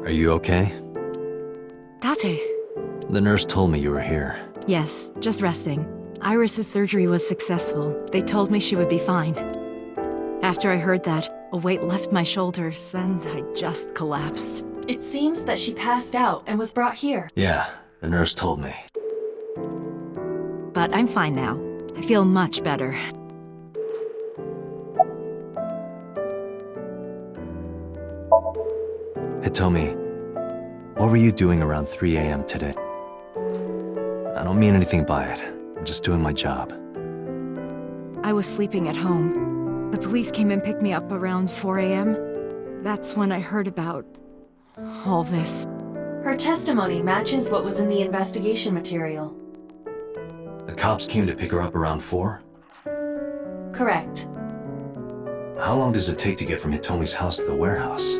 Are you okay? Tate. The nurse told me you were here. Yes, just resting. Iris's surgery was successful. They told me she would be fine. After I heard that, a weight left my shoulders, and I just collapsed. It seems that she passed out and was brought here. Yeah, the nurse told me. But I'm fine now. I feel much better. Hitomi, what were you doing around 3 a.m. today? I don't mean anything by it. I'm just doing my job. I was sleeping at home. The police came and picked me up around 4 a.m. That's when I heard about all this. Her testimony matches what was in the investigation material. The cops came to pick her up around 4? Correct. How long does it take to get from Hitomi's house to the warehouse?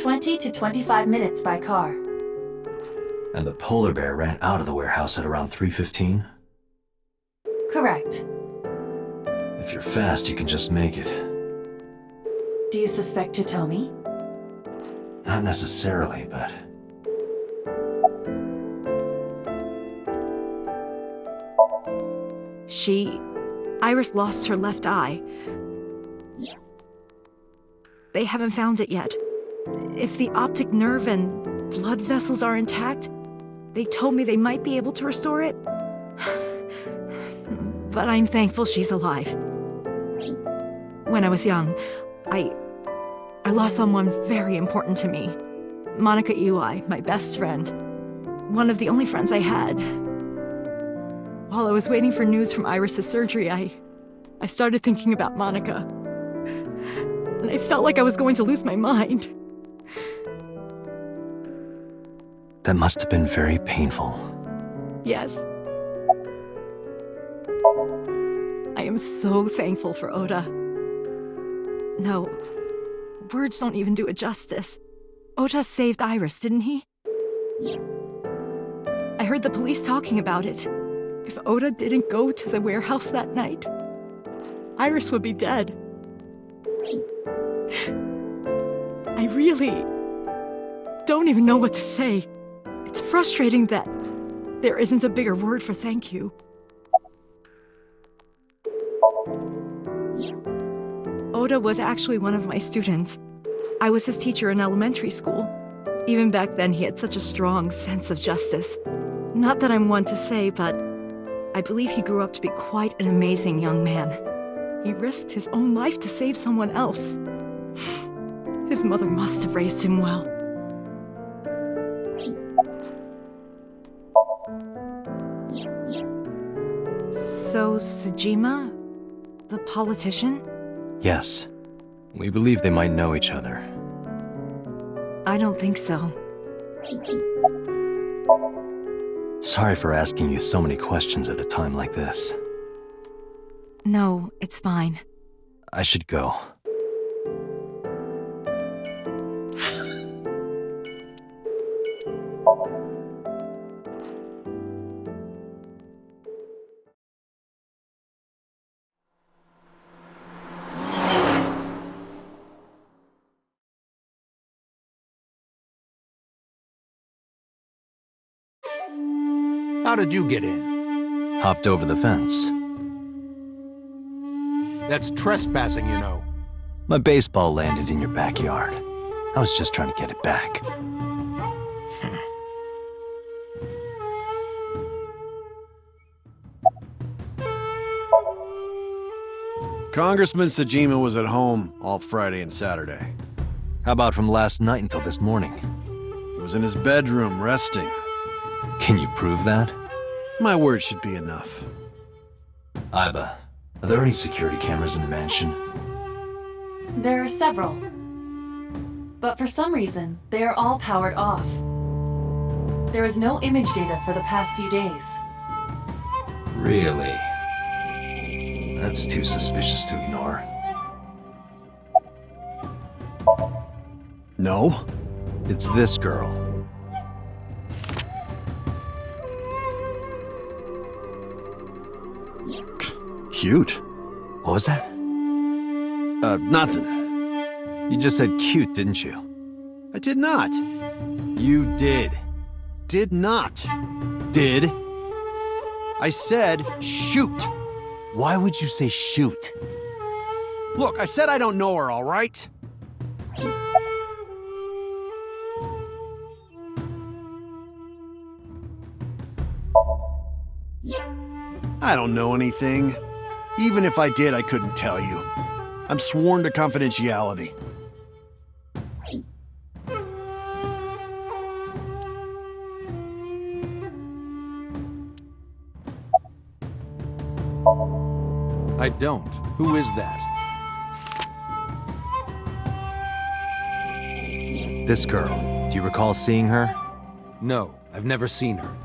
20 to 25 minutes by car. And the polar bear ran out of the warehouse at around 3:15? Correct. If you're fast, you can just make it. Do you suspect Hitomi? Not necessarily, but... Iris lost her left eye. They haven't found it yet. If the optic nerve and blood vessels are intact, they told me they might be able to restore it. But I'm thankful she's alive. When I was young, I lost someone very important to me. Monica Iwai, my best friend. One of the only friends I had. While I was waiting for news from Iris's surgery, I started thinking about Monica. And I felt like I was going to lose my mind. That must have been very painful. Yes. I am so thankful for Oda. No, words don't even do it justice. Oda saved Iris, didn't he? I heard the police talking about it. If Oda didn't go to the warehouse that night, Iris would be dead. I really don't even know what to say. It's frustrating that there isn't a bigger word for thank you. Oda was actually one of my students. I was his teacher in elementary school. Even back then, he had such a strong sense of justice. Not that I'm one to say, but I believe he grew up to be quite an amazing young man. He risked his own life to save someone else. His mother must have raised him well. So, Sejima? The politician? Yes. We believe they might know each other. I don't think so. Sorry for asking you so many questions at a time like this. No, it's fine. I should go. How did you get in? Hopped over the fence. That's trespassing, you know. My baseball landed in your backyard. I was just trying to get it back. Congressman Sajima was at home all Friday and Saturday. How about from last night until this morning? He was in his bedroom, resting. Can you prove that? My word should be enough. Iba, are there any security cameras in the mansion? There are several. But for some reason, they are all powered off. There is no image data for the past few days. Really? That's too suspicious to ignore. No? It's this girl. Cute. What was that? Nothing. You just said cute, didn't you? I did not. You did. Did not. Did? I said shoot. Why would you say shoot? Look, I said I don't know her, all right? I don't know anything. Even if I did, I couldn't tell you. I'm sworn to confidentiality. I don't. Who is that? This girl. Do you recall seeing her? No, I've never seen her.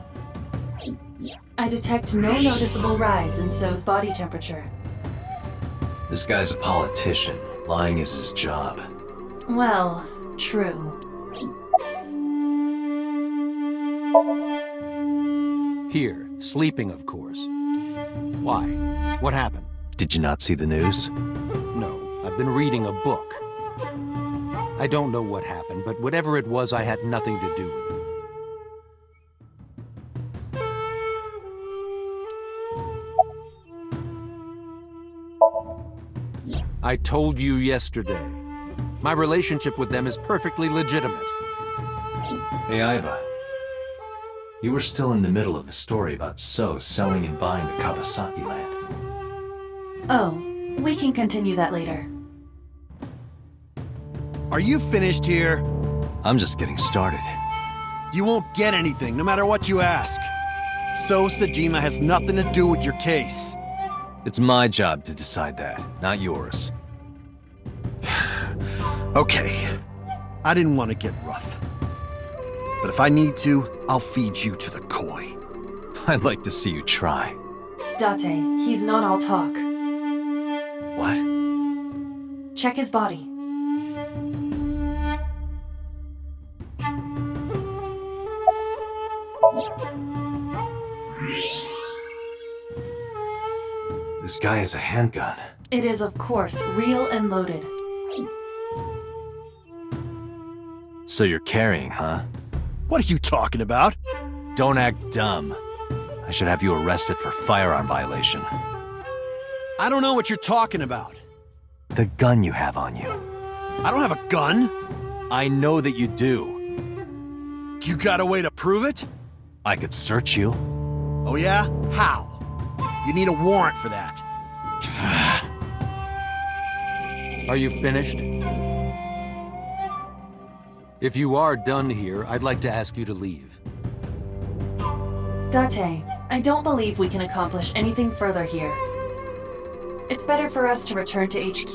I detect no noticeable rise in So's body temperature. This guy's a politician. Lying is his job. Well, true. Here, sleeping, of course. Why? What happened? Did you not see the news? No, I've been reading a book. I don't know what happened, but whatever it was, I had nothing to do with it. I told you yesterday. My relationship with them is perfectly legitimate. Hey, Iba. You were still in the middle of the story about So selling and buying the Kawasaki land. Oh, we can continue that later. Are you finished here? I'm just getting started. You won't get anything, no matter what you ask. So Sajima has nothing to do with your case. It's my job to decide that, not yours. Okay. I didn't want to get rough. But if I need to, I'll feed you to the koi. I'd like to see you try. Date, he's not all talk. What? Check his body. This guy has a handgun. It is, of course, real and loaded. So you're carrying, huh? What are you talking about? Don't act dumb. I should have you arrested for firearm violation. I don't know what you're talking about. The gun you have on you. I don't have a gun. I know that you do. You got a way to prove it? I could search you. Oh yeah? How? You need a warrant for that. Are you finished? If you are done here, I'd like to ask you to leave. Date, I don't believe we can accomplish anything further here. It's better for us to return to HQ.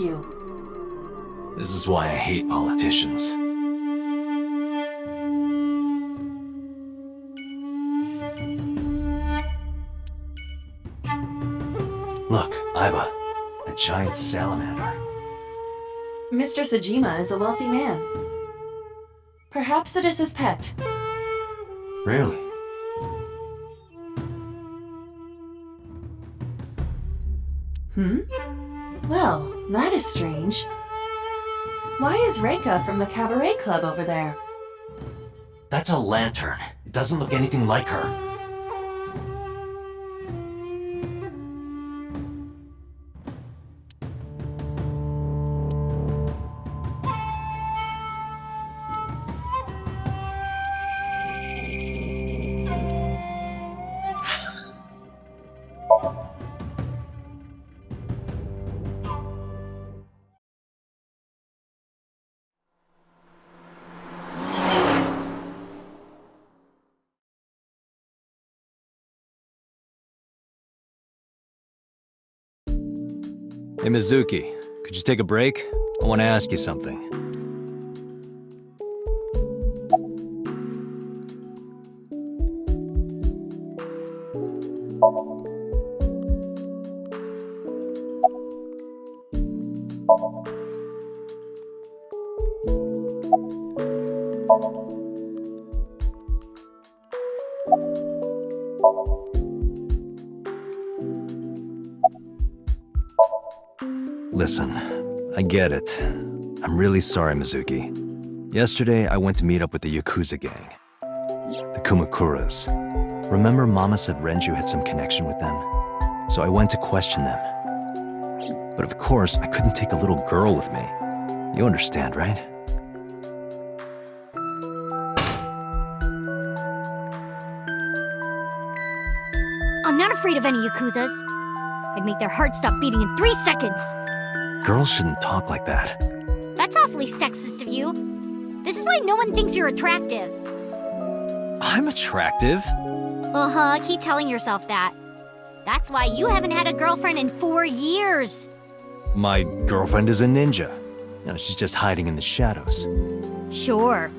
This is why I hate politicians. Look, Iba, a giant salamander. Mr. Sajima is a wealthy man. Perhaps it is his pet. Really? Well, that is strange. Why is Reika from the Cabaret Club over there? That's a lantern. It doesn't look anything like her. Hey, Mizuki, could you take a break? I want to ask you something. Listen, I get it. I'm really sorry, Mizuki. Yesterday, I went to meet up with the Yakuza gang. The Kumakuras. Remember Mama said Renju had some connection with them? So I went to question them. But of course, I couldn't take a little girl with me. You understand, right? I'm not afraid of any Yakuzas. I'd make their hearts stop beating in 3 seconds. Girls shouldn't talk like that. That's awfully sexist of you. This is why no one thinks you're attractive. I'm attractive. Uh-huh, keep telling yourself that. That's why you haven't had a girlfriend in 4 years. My girlfriend is a ninja. You know, she's just hiding in the shadows. Sure.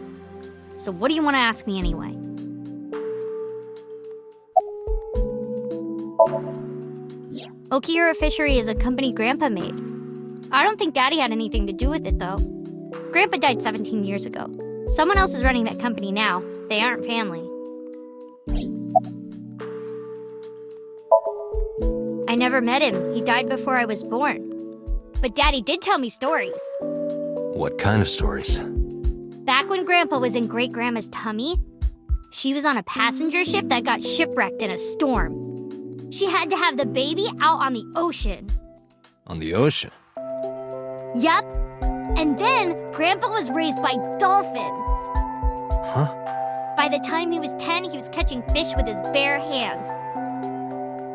So what do you want to ask me anyway? Okiura Fishery is a company Grandpa made. I don't think Daddy had anything to do with it, though. Grandpa died 17 years ago. Someone else is running that company now. They aren't family. I never met him. He died before I was born. But Daddy did tell me stories. What kind of stories? Back when Grandpa was in Great-Grandma's tummy, she was on a passenger ship that got shipwrecked in a storm. She had to have the baby out on the ocean. On the ocean? Yep. And then Grandpa was raised by dolphins. Huh? By the time he was 10, he was catching fish with his bare hands.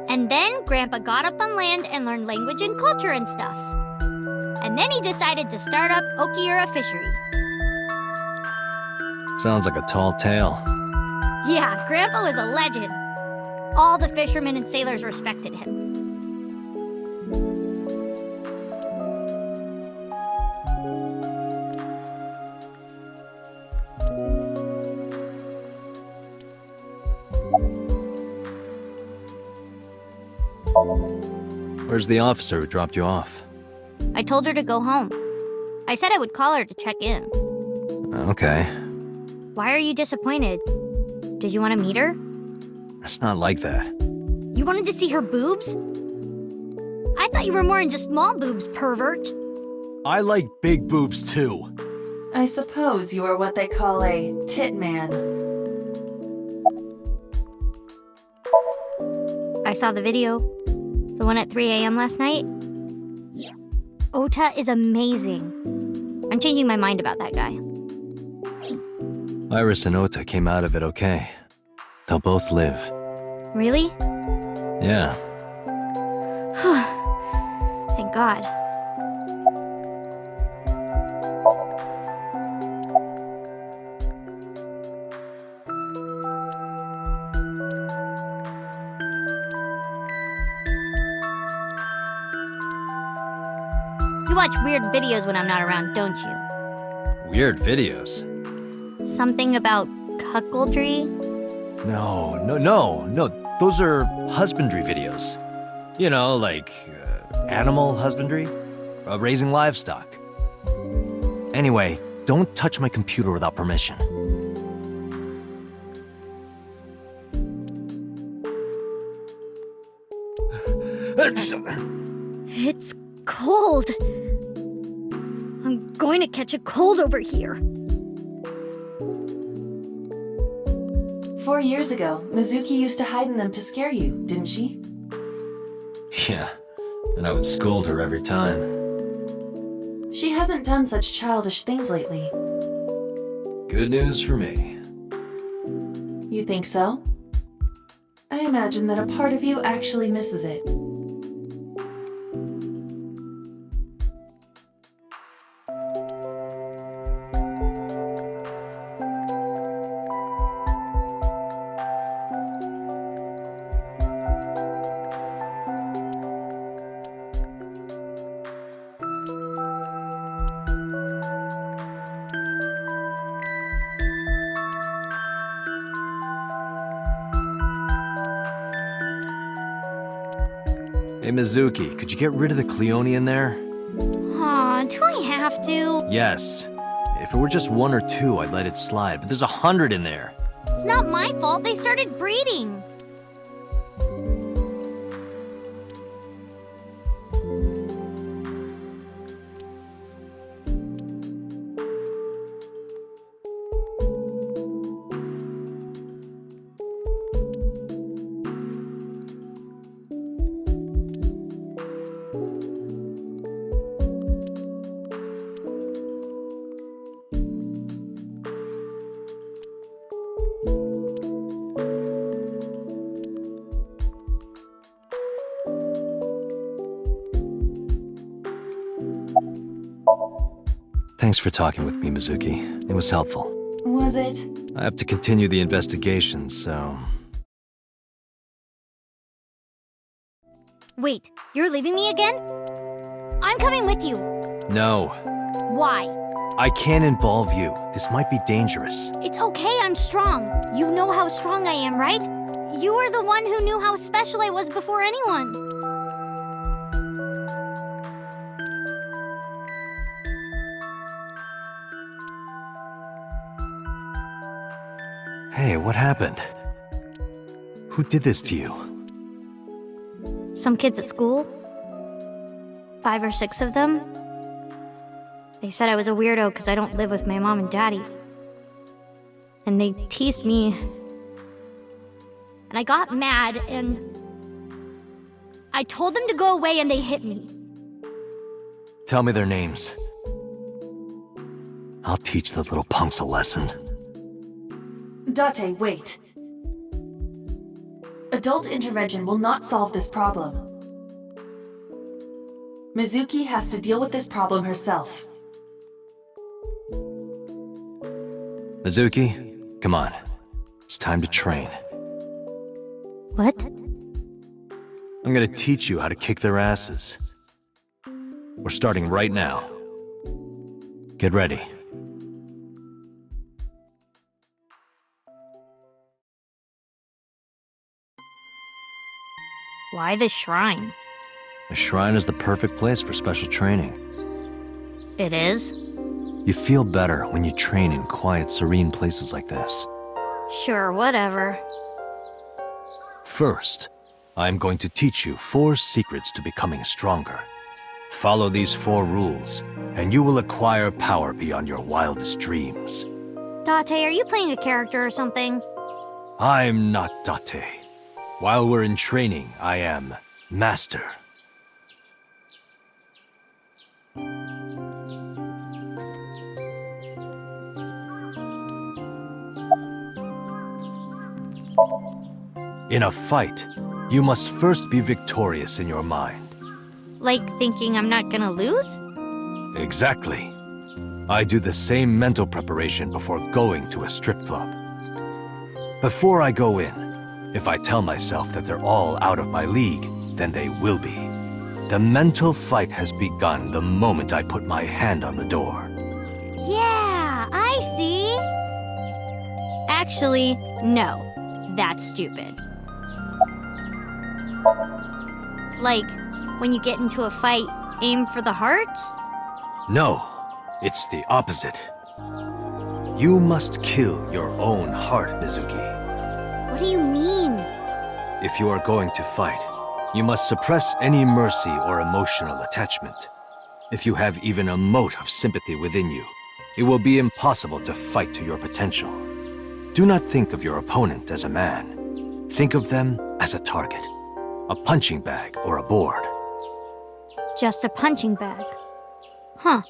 And then Grandpa got up on land and learned language and culture and stuff. And then he decided to start up Okiura Fishery. Sounds like a tall tale. Yeah, Grandpa was a legend. All the fishermen and sailors respected him. Where's the officer who dropped you off? I told her to go home. I said I would call her to check in. Okay. Why are you disappointed? Did you want to meet her? It's not like that. You wanted to see her boobs? I thought you were more into small boobs, pervert. I like big boobs too. I suppose you are what they call a tit man. I saw the video. The one at 3 a.m. last night. Ota is amazing. I'm changing my mind about that guy. Iris and Ota came out of it okay. They'll both live. Really? Yeah. Thank God. You watch weird videos when I'm not around, don't you? Weird videos. Something about cuckoldry? No. Those are husbandry videos. You know, like animal husbandry, raising livestock. Anyway, don't touch my computer without permission. It's cold. I'm going to catch a cold over here. 4 years ago, Mizuki used to hide in them to scare you, didn't she? Yeah, and I would scold her every time. She hasn't done such childish things lately. Good news for me. You think so? I imagine that a part of you actually misses it. Hey, Mizuki, could you get rid of the Cleone in there? Aw, do I have to? Yes. If it were just 1 or 2, I'd let it slide, but there's 100 in there. It's not my fault they started breeding. Thanks for talking with me, Mizuki. It was helpful. Was it? I have to continue the investigation, so... Wait, you're leaving me again? I'm coming with you. No, Why? I can't involve you. This might be dangerous. It's okay, I'm strong. You know how strong I am, right? You were the one who knew how special I was before anyone. Hey, what happened? Who did this to you? Some kids at school. 5 or 6 of them. They said I was a weirdo because I don't live with my mom and daddy. And they teased me. And I got mad and... I told them to go away and they hit me. Tell me their names. I'll teach the little punks a lesson. Date, wait. Adult intervention will not solve this problem. Mizuki has to deal with this problem herself. Mizuki, come on. It's time to train. What? I'm gonna teach you how to kick their asses. We're starting right now. Get ready. Why the shrine? A shrine is the perfect place for special training. It is? You feel better when you train in quiet, serene places like this. Sure, whatever. First, I'm going to teach you 4 secrets to becoming stronger. Follow these 4 rules, and you will acquire power beyond your wildest dreams. Date, are you playing a character or something? I'm not Date. While we're in training, I am Master. In a fight, you must first be victorious in your mind. Like thinking I'm not gonna lose? Exactly. I do the same mental preparation before going to a strip club. Before I go in, if I tell myself that they're all out of my league, then they will be. The mental fight has begun the moment I put my hand on the door. Yeah, I see. Actually, no. That's stupid. Like, when you get into a fight, aim for the heart? No, it's the opposite. You must kill your own heart, Mizuki. What do you mean? If you are going to fight, you must suppress any mercy or emotional attachment. If you have even a mote of sympathy within you, it will be impossible to fight to your potential. Do not think of your opponent as a man. Think of them as a target, a punching bag or a board. Just a punching bag. Huh.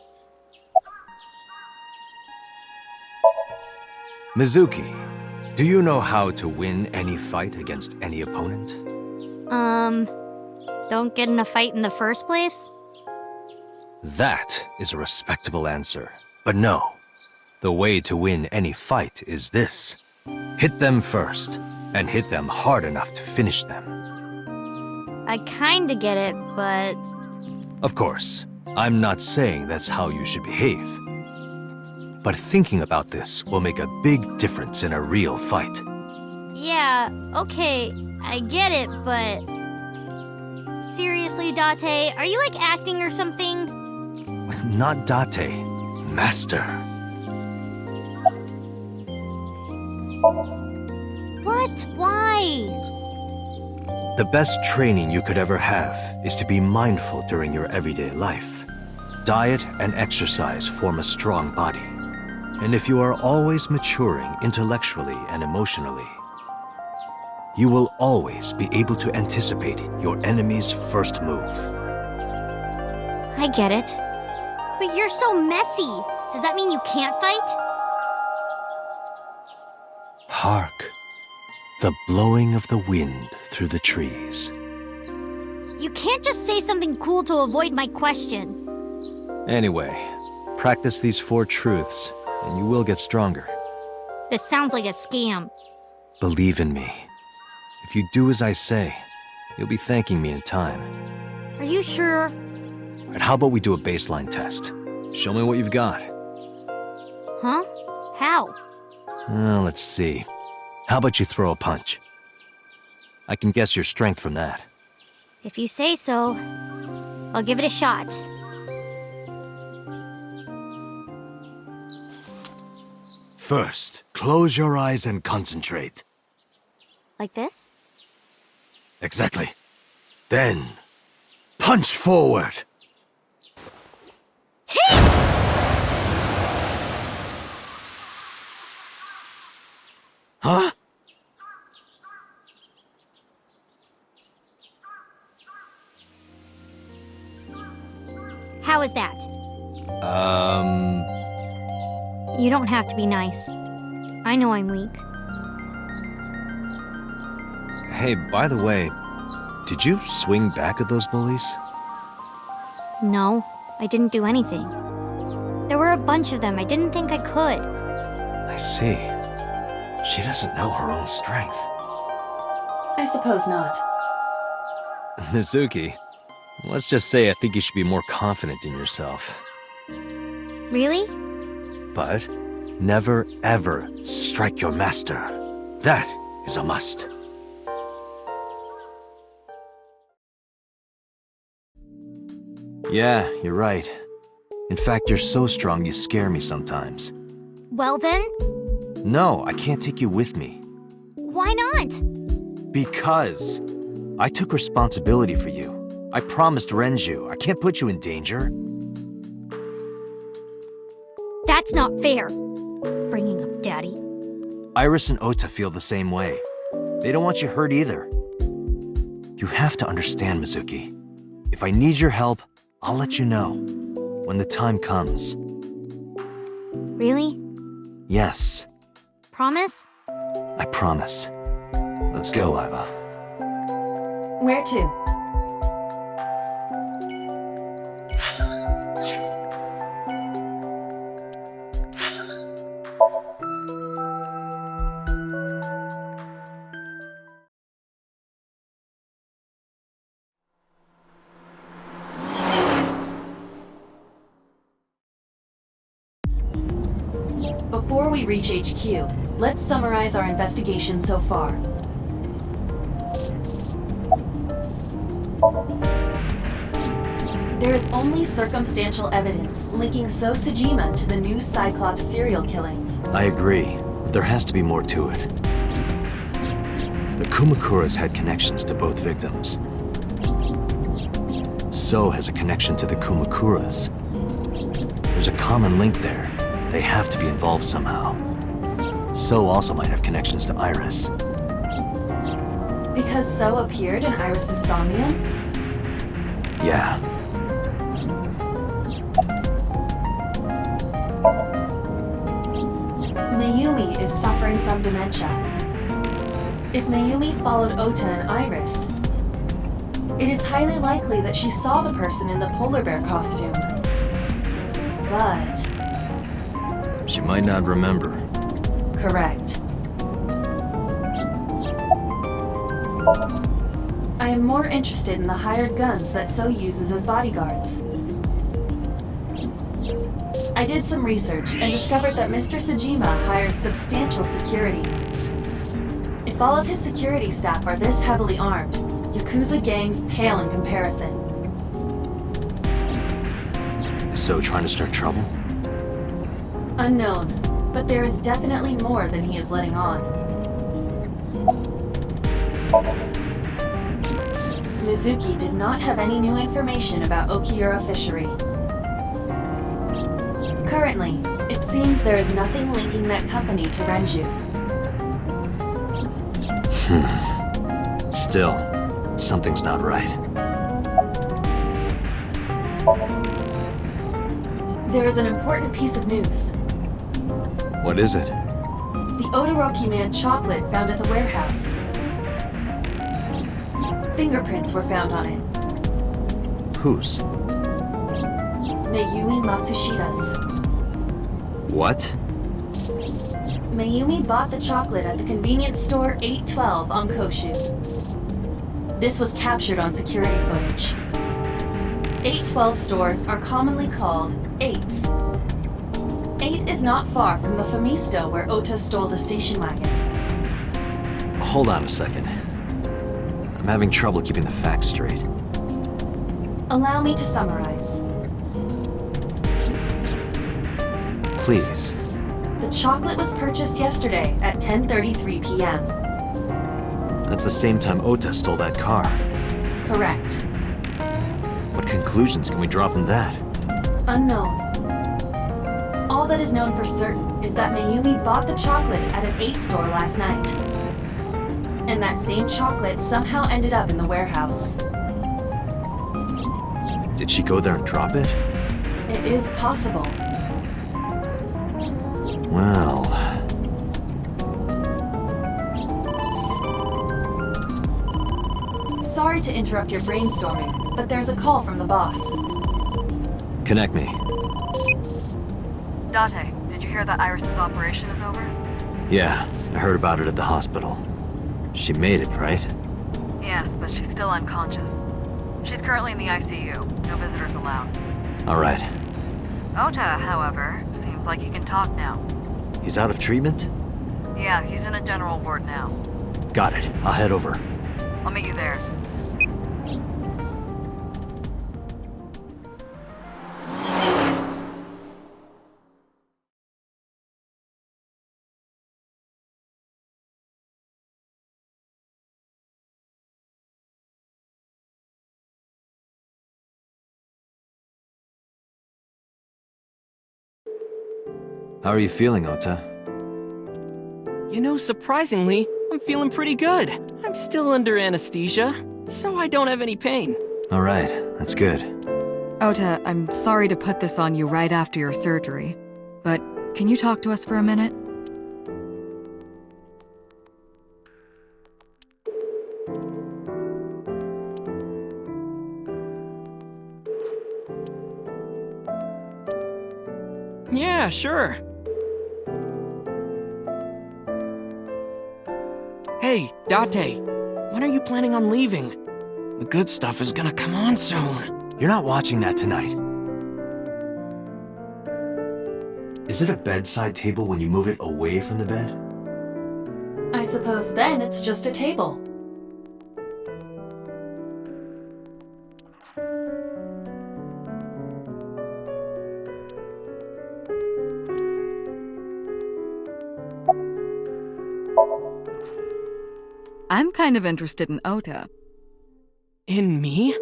Mizuki, do you know how to win any fight against any opponent? Don't get in a fight in the first place? That is a respectable answer. But no, the way to win any fight is this. Hit them first, and hit them hard enough to finish them. I kinda get it, but... Of course, I'm not saying that's how you should behave. But thinking about this will make a big difference in a real fight. Yeah, okay, I get it, but... Seriously, Date, are you like acting or something? Not Date, Master. What? Why? The best training you could ever have is to be mindful during your everyday life. Diet and exercise form a strong body. And if you are always maturing intellectually and emotionally, you will always be able to anticipate your enemy's first move. I get it. But you're so messy. Does that mean you can't fight? Hark, the blowing of the wind through the trees. You can't just say something cool to avoid my question. Anyway, practice these 4 truths, and you will get stronger. This sounds like a scam. Believe in me. If you do as I say, you'll be thanking me in time. Are you sure? And how about we do a baseline test? Show me what you've got. Huh? How? Let's see. How about you throw a punch? I can guess your strength from that. If you say so, I'll give it a shot. First, close your eyes and concentrate. Like this? Exactly. Then, punch forward. Huh? How is that? You don't have to be nice. I know I'm weak. Hey, by the way, did you swing back at those bullies? No, I didn't do anything. There were a bunch of them. I didn't think I could. I see. She doesn't know her own strength. I suppose not. Mizuki, let's just say I think you should be more confident in yourself. Really? But never ever strike your master. That is a must. Yeah, you're right. In fact, you're so strong you scare me sometimes. Well then, No, I can't take you with me. why not? Because I took responsibility for you. I promised Renju. I can't put you in danger. That's not fair. Bringing up Daddy. Iris and Ota feel the same way. They don't want you hurt either. You have to understand, Mizuki. If I need your help, I'll let you know. When the time comes. Really? Yes, Promise? I promise. Let's go, Iva. Where to? Before we reach HQ, let's summarize our investigation so far. There is only circumstantial evidence linking So Sejima to the new Cyclops serial killings. I agree, but there has to be more to it. The Kumakuras had connections to both victims. So has a connection to the Kumakuras. There's a common link there. They have to be involved somehow. So also might have connections to Iris. Because So appeared in Iris's Somnium? Yeah. Mayumi is suffering from dementia. If Mayumi followed Ota and Iris, it is highly likely that she saw the person in the polar bear costume. But... She might not remember. correct. I am more interested in the hired guns that So uses as bodyguards. I did some research and discovered that Mr. Sejima hires substantial security. If all of his security staff are this heavily armed, you Yakuza gangs pale in comparison. Is So trying to start trouble? Unknown, but there is definitely more than he is letting on. Mizuki did not have any new information about Okiura Fishery. Currently, it seems there is nothing linking that company to Renju. Still, something's not right. There is an important piece of news. What is it? The Odoroki Man chocolate found at the warehouse. Fingerprints were found on it. Whose? Mayumi Matsushida's. What? Mayumi bought the chocolate at the convenience store 812 on Koshu. This was captured on security footage. 812 stores are commonly called 8s. 8 is not far from the Famisto where Ota stole the station wagon. Hold on a second. I'm having trouble keeping the facts straight. Allow me to summarize. Please. The chocolate was purchased yesterday at 10:33 p.m. That's the same time Ota stole that car. Correct. What conclusions can we draw from that? Unknown. All that is known for certain is that Mayumi bought the chocolate at an 8 store last night. And that same chocolate somehow ended up in the warehouse. Did she go there and drop it? It is possible. Well... Sorry to interrupt your brainstorming, but there's a call from the boss. Connect me. Date, did you hear that Iris's operation is over? Yeah, I heard about it at the hospital. She made it, right? Yes, but she's still unconscious. She's currently in the ICU. No visitors allowed. All right. Ota, however, seems like he can talk now. He's out of treatment? Yeah, he's in a general ward now. Got it. I'll head over. I'll meet you there. How are you feeling, Ota? You know, surprisingly, I'm feeling pretty good. I'm still under anesthesia, so I don't have any pain. All right, that's good. Ota, I'm sorry to put this on you right after your surgery, but can you talk to us for a minute? Yeah, sure. Hey, Date, when are you planning on leaving? The good stuff is gonna come on soon. You're not watching that tonight. Is it a bedside table when you move it away from the bed? I suppose then it's just a table. I'm kind of interested in Ota. In me?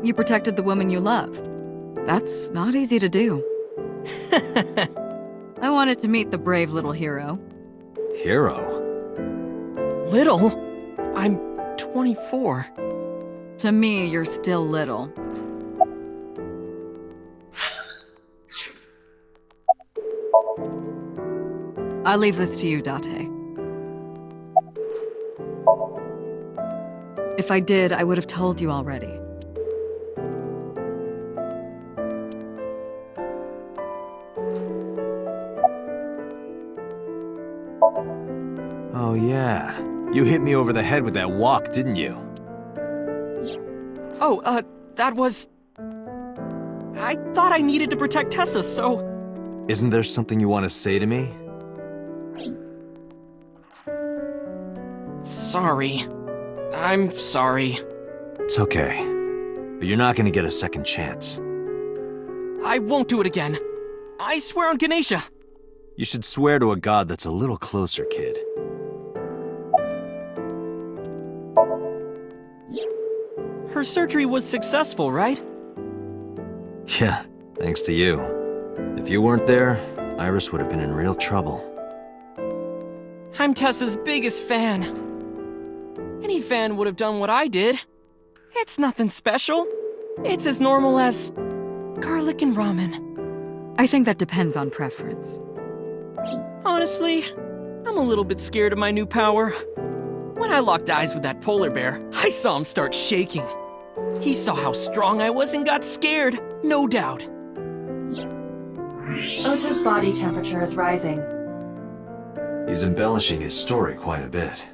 You protected the woman you love. That's not easy to do. I wanted to meet the brave little hero. Hero? Little? I'm 24. To me, you're still little. I'll leave this to you, Date. If I did, I would have told you already. Oh yeah. You hit me over the head with that walk, didn't you? Oh, that was... I thought I needed to protect Tessa, so... Isn't there something you want to say to me? Sorry. I'm sorry. It's okay. But you're not gonna get a second chance. I won't do it again. I swear on Ganesha. You should swear to a god that's a little closer, kid. Her surgery was successful, right? Yeah, thanks to you. If you weren't there, Iris would have been in real trouble. I'm Tessa's biggest fan. Any fan would have done what I did. It's nothing special. It's as normal as garlic and ramen. I think that depends on preference. Honestly, I'm a little bit scared of my new power. When I locked eyes with that polar bear, I saw him start shaking. He saw how strong I was and got scared, no doubt. Ota's body temperature is rising. He's embellishing his story quite a bit.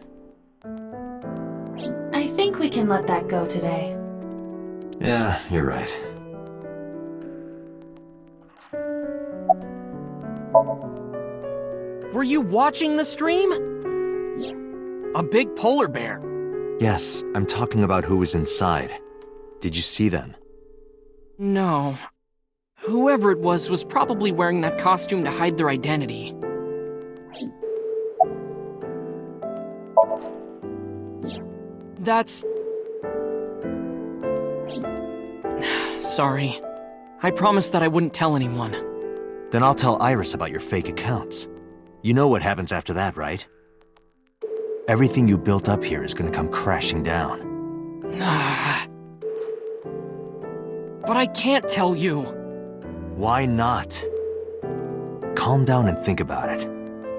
I think we can let that go today. Yeah, you're right. Were you watching the stream? A big polar bear. Yes, I'm talking about who was inside. Did you see them? No. Whoever it was probably wearing that costume to hide their identity. That's... Sorry. I promised that I wouldn't tell anyone. Then I'll tell Iris about your fake accounts. You know what happens after that, right? Everything you built up here is gonna come crashing down. But I can't tell you. Why not? Calm down and think about it.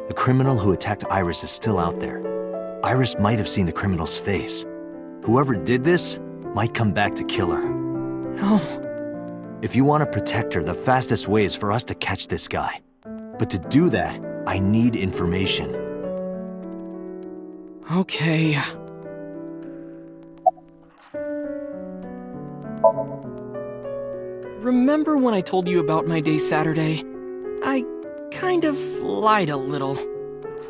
The criminal who attacked Iris is still out there. Iris might have seen the criminal's face. Whoever did this might come back to kill her. No. If you want to protect her, the fastest way is for us to catch this guy. But to do that, I need information. Okay. Remember when I told you about my day Saturday? I kind of lied a little.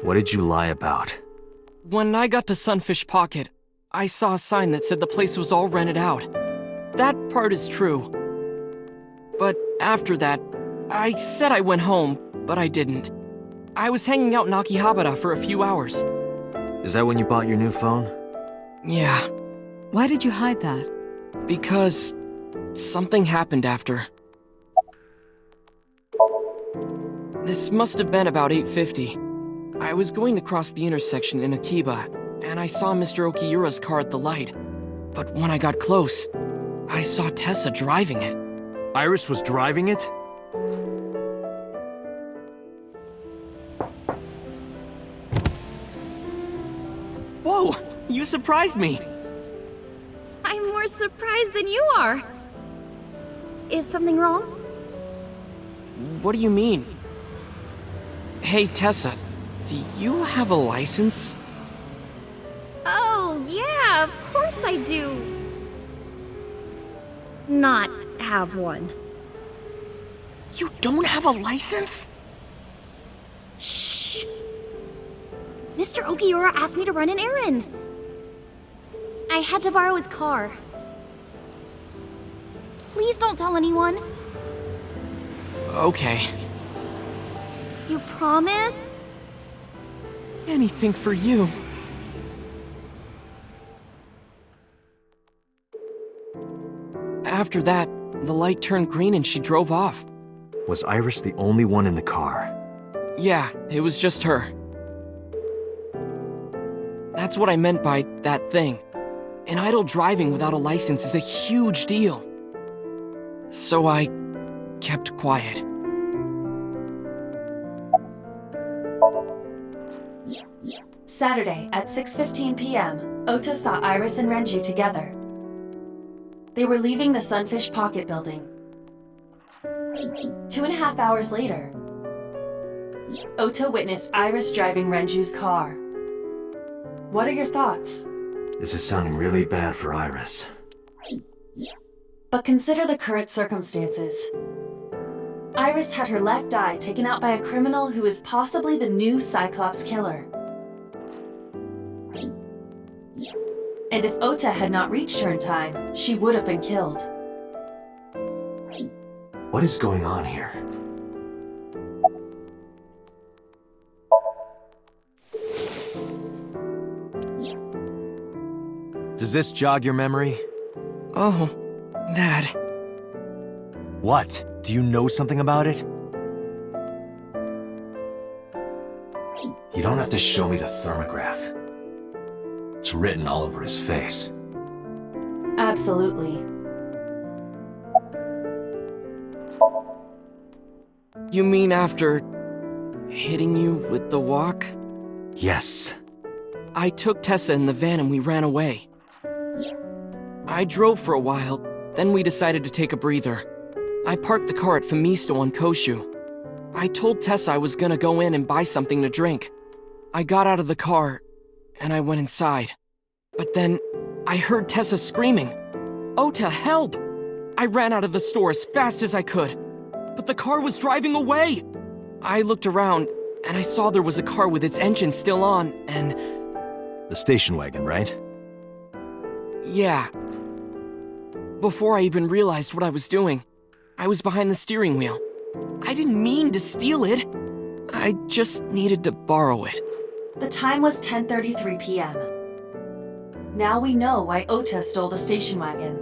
What did you lie about? When I got to Sunfish Pocket, I saw a sign that said the place was all rented out. That part is true. But after that, I said I went home, but I didn't. I was hanging out in Akihabara for a few hours. Is that when you bought your new phone? Yeah, Why did you hide that? because something happened after. This must have been about 8:50. I was going to cross the intersection in Akiba, and I saw Mr. Okiura's car at the light. But when I got close, I saw Tessa driving it. Iris was driving it? Whoa, you surprised me. I'm more surprised than you are. Is something wrong? What do you mean? Hey, Tessa, do you have a license? Oh, yeah, of course I do. Not have one. You don't have a license? Shh! Mr. Okiura asked me to run an errand. I had to borrow his car. Please don't tell anyone. Okay. You promise? Anything for you. After that, the light turned green and she drove off. Was Iris the only one in the car? Yeah, it was just her. That's what I meant by that thing. An idle driving without a license is a huge deal. So I kept quiet. Saturday at 6:15 p.m., Ota saw Iris and Renju together. They were leaving the Sunfish Pocket building. 2.5 hours later, Ota witnessed Iris driving Renju's car. What are your thoughts? This is sounding really bad for Iris. But consider the current circumstances. Iris had her left eye taken out by a criminal who is possibly the new Cyclops killer. And if Ota had not reached her in time, she would have been killed. What is going on here? Does this jog your memory? Oh, that. What? Do you know something about it? You don't have to show me the thermograph. It's written all over his face. Absolutely. You mean after hitting you with the walk? Yes. I took Tessa in the van and we ran away. I drove for a while, then we decided to take a breather. I parked the car at Femisto on Koshu. I told Tessa I was gonna go in and buy something to drink. I got out of the car, and I went inside. But then, I heard Tessa screaming, "Ota, help!" I ran out of the store as fast as I could, but the car was driving away! I looked around, and I saw there was a car with its engine still on, and... The station wagon, right? yeah. Before I even realized what I was doing, I was behind the steering wheel. I didn't mean to steal it. I just needed to borrow it. The time was 10:33 p.m. Now we know why Ota stole the station wagon.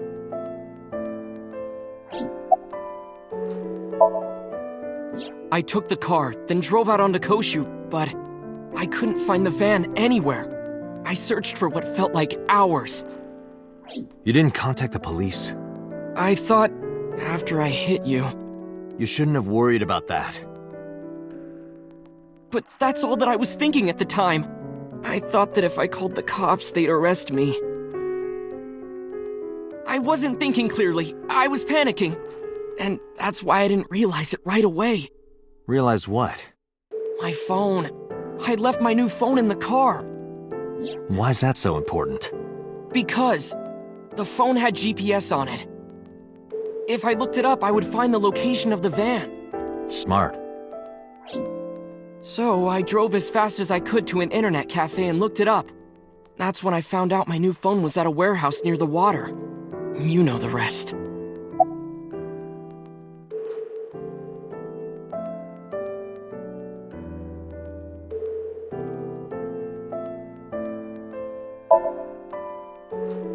I took the car, then drove out onto Koshu, but I couldn't find the van anywhere. I searched for what felt like hours. You didn't contact the police? I thought, after I hit you... You shouldn't have worried about that. But that's all that I was thinking at the time. I thought that if I called the cops, they'd arrest me. I wasn't thinking clearly. I was panicking. And that's why I didn't realize it right away. Realize what? My phone. I'd left my new phone in the car. Why's that so important? Because the phone had GPS on it. If I looked it up, I would find the location of the van. Smart. So I drove as fast as I could to an internet cafe and looked it up. That's when I found out my new phone was at a warehouse near the water. You know the rest.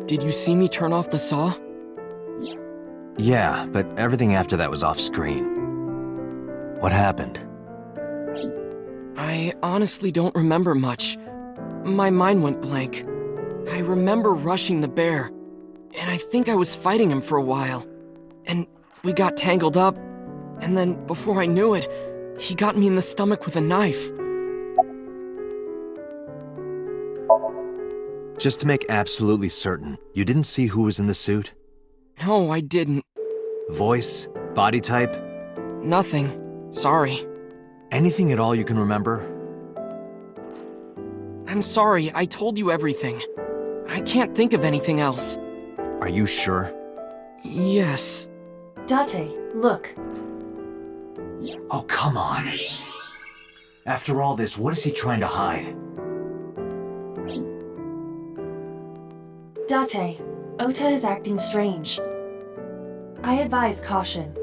Did you see me turn off the saw? Yeah, but everything after that was off screen. What happened? I honestly don't remember much. My mind went blank. I remember rushing the bear, and I think I was fighting him for a while. And we got tangled up, and then before I knew it, he got me in the stomach with a knife. Just to make absolutely certain, you didn't see who was in the suit? No, I didn't. Voice? Body type? Nothing. Sorry. Anything at all you can remember? I'm sorry, I told you everything. I can't think of anything else. Are you sure? Yes. Date, look. Oh, come on. After all this, what is he trying to hide? Date, Ota is acting strange. I advise caution.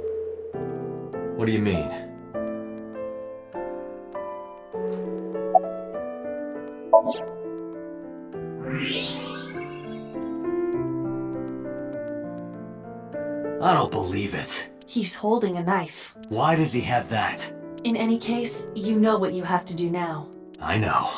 What do you mean? I don't believe it. He's holding a knife. Why does he have that? In any case, you know what you have to do now. I know.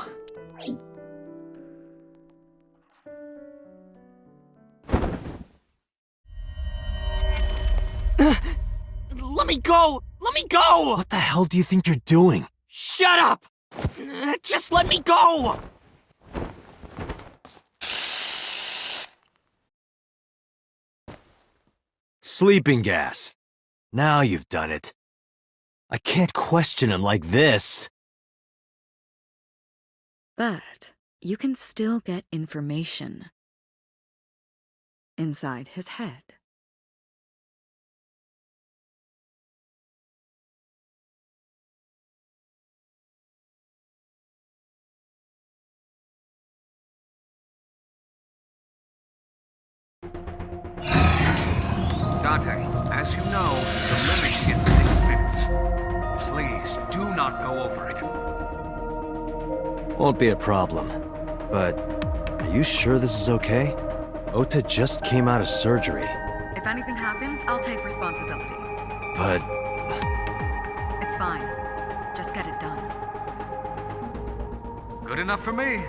Let me go! Let me go! What the hell do you think you're doing? Shut up! Just let me go! Sleeping gas. Now you've done it. I can't question him like this. But you can still get information inside his head. not go over it. Won't be a problem. But are you sure this is okay? Ota just came out of surgery. If anything happens, I'll take responsibility. But It's fine. Just get it done. Good enough for me.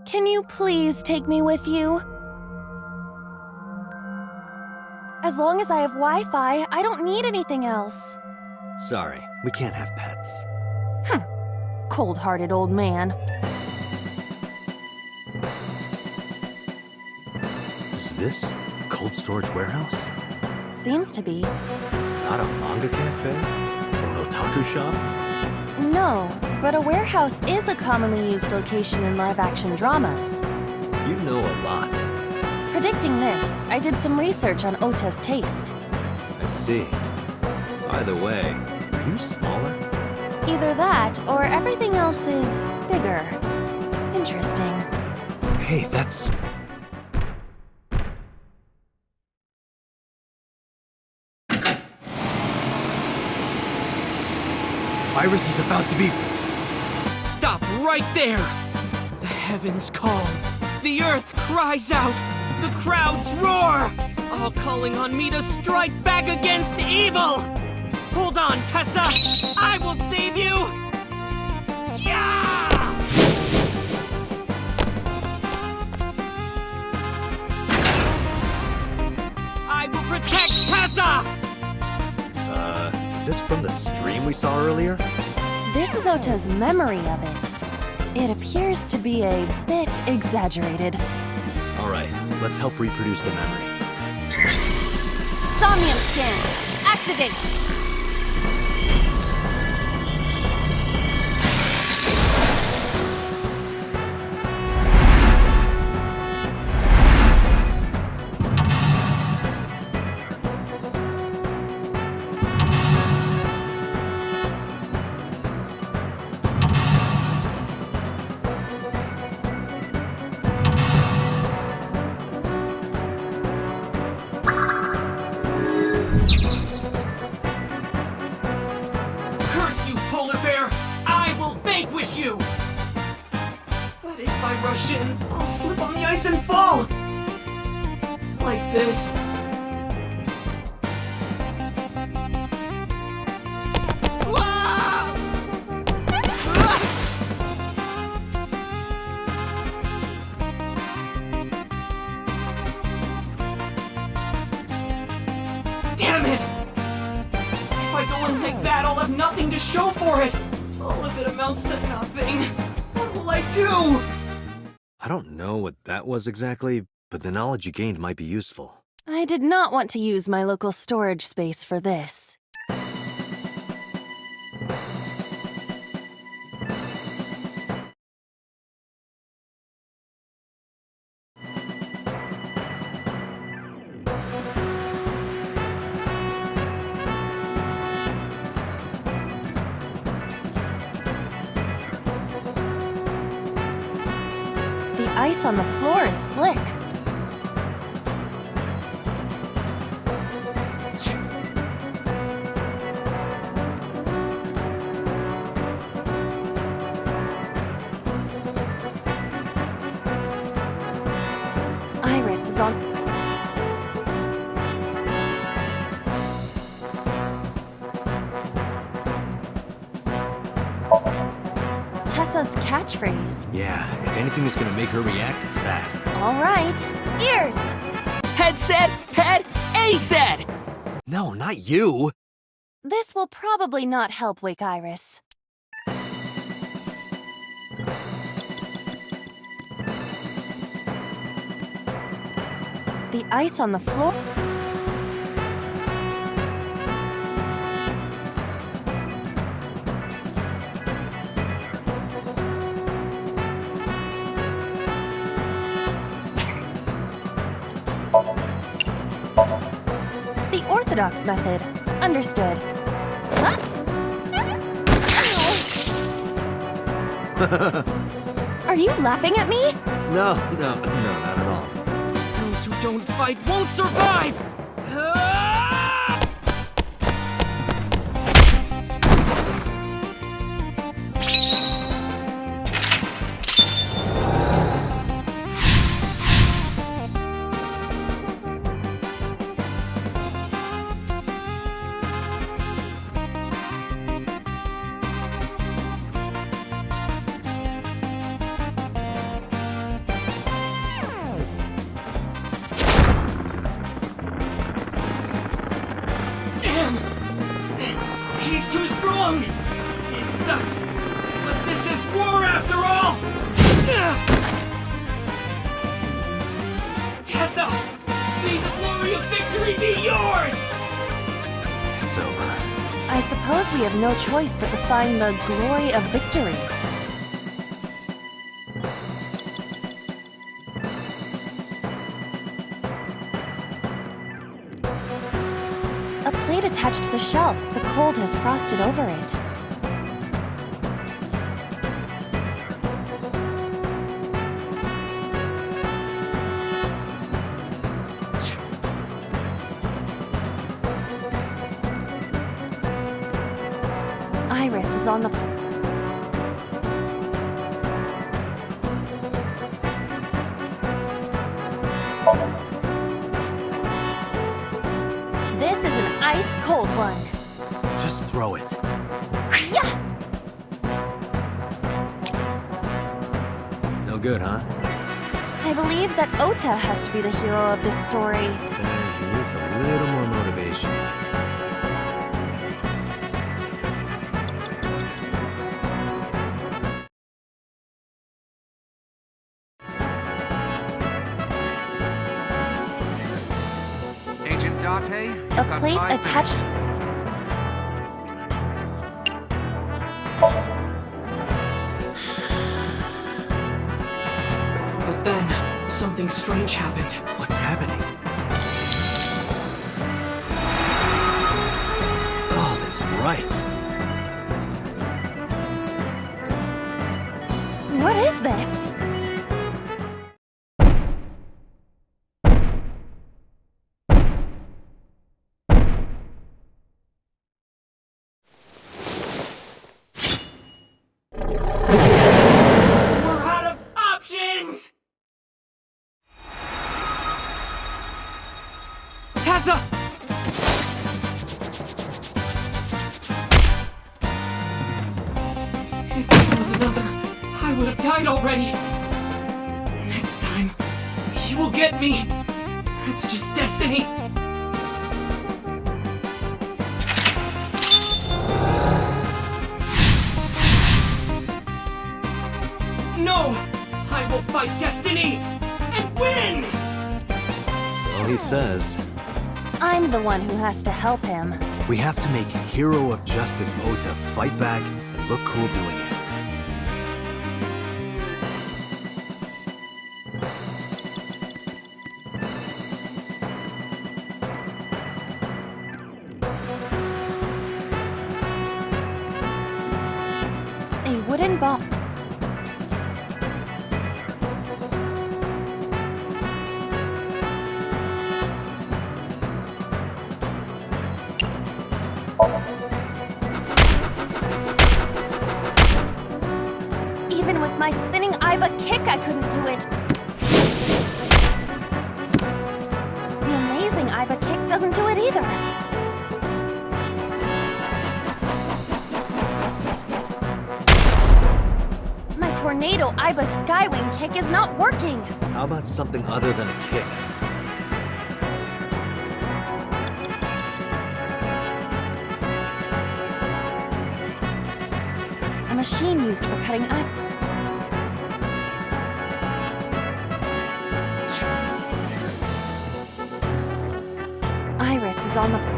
Can you please take me with you? As long as I have Wi-Fi, I don't need anything else. sorry, we can't have pets. Cold-hearted old man. Is this the cold storage warehouse? Seems to be. Not a manga cafe? Or an otaku shop? No, but a warehouse is a commonly used location in live-action dramas. You know a lot. Predicting this, I did some research on Ota's taste. I see. By the way, are you smaller? Either that, or everything else is bigger. Interesting. Hey, that's... Iris is about to be... Stop right there! The heavens call. The earth cries out. The crowds roar. All calling on me to strike back against evil. Hold on, Tessa. I will save you. Yeah! I will protect Tessa. Is this from the stream we saw earlier? This is Ota's memory of it. It appears to be a bit exaggerated. Alright, let's help reproduce the memory. Somnium scan! Activate! Curse you, polar bear! I will vanquish you! But if I rush in, I'll slip on the ice and fall! Like this. Ah! Damn it! If I go in like that, I'll have nothing to show for it! All of it amounts to nothing. What will I do? I don't know what that was exactly, but the knowledge you gained might be useful. I did not want to use my local storage space for this. The ice on the floor is slick. Iris is on... Tessa's catchphrase. Yeah, if anything is gonna make her react, it's that. All right, ears! Head said, head, A said! No, not you! This will probably not help wake Iris. The ice on the floor... unorthodox method. Understood. Huh? Are you laughing at me? No, not at all. Those who don't fight won't survive! Damn! He's too strong! It sucks, but this is war after all! Tessa! May the glory of victory be yours! It's over. I suppose we have no choice but to find the glory of victory. A plate attached to the shelf. The cold has frosted over it. Iris is on the... This is an ice-cold one. Just throw it. Yeah! No good, huh? I believe that Ota has to be the hero of this story. And he needs a little more motivation. Agent Date, A plate attached... But then, something strange happened. What's happening? Oh, that's bright. What is this? We're out of options! Tessa! If this was another, I would have died already. Next time, he will get me. That's just destiny. No! I will fight destiny and win! So he says. I'm the one who has to help him. We have to make Hero of Justice Ota fight back and look cool doing it. A wooden ball. Even with my spinning Iba kick, I couldn't do it. The amazing Iba kick doesn't do it either. My tornado Iba skywing kick is not working. How about something other than a kick? A machine used for cutting ice. Iris is on the...